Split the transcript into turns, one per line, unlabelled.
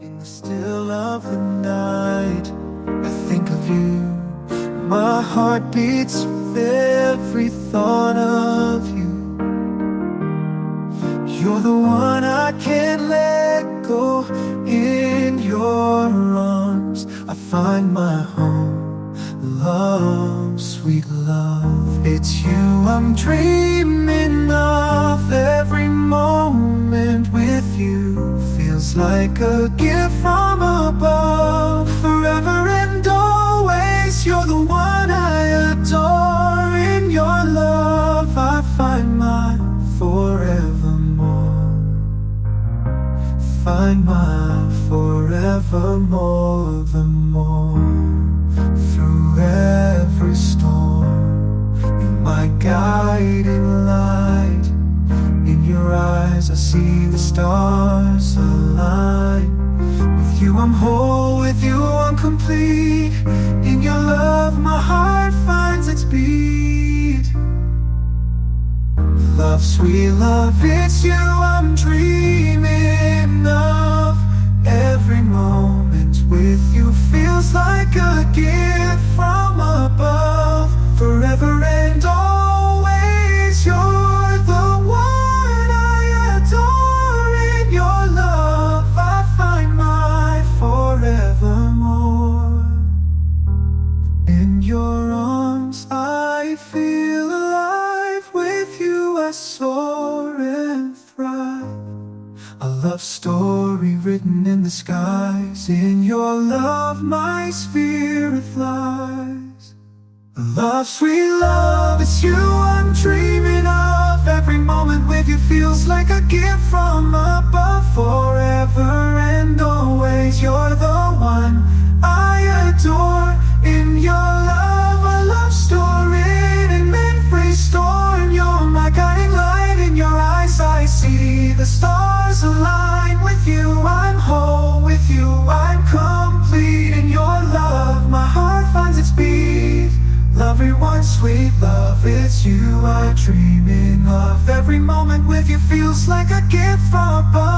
In the still of the night, I think of you. My heart beats with every thought of you. You're the one I can't let go. In your arms I find my home. Love, sweet love, it's you I'm dreaming of. Every moment with you feels like a gift from above. Forever and always, you're the one I adore. In your love I find my forevermore. Find my forevermore, the more. Through every storm, you're my guiding light. In your eyes I see the stars align. With you I'm whole, with you I'm complete. In your love my heart finds its beat. Love, sweet love, it's you I'm dreaming of. Every moment with you feels like a gift from above. Forever and always, you're the one I adore. In your love I find my forevermore. In your arms I feel alive. With you I soar and thrive. A love story written in the skies. In your love my spirit flies. Love, sweet love, it's you I'm dreaming of. Every moment with you feels like a gift from above. Forever and always, you're the one I adore. In your love a love story in mid-free storm. You're my guiding light. In your eyes I see the stars align. With you I'm whole, with you I'm complete. In your love my heart finds its beat. Everyone, sweet love, it's you I'm dreaming of. Every moment with you feels like a gift from above.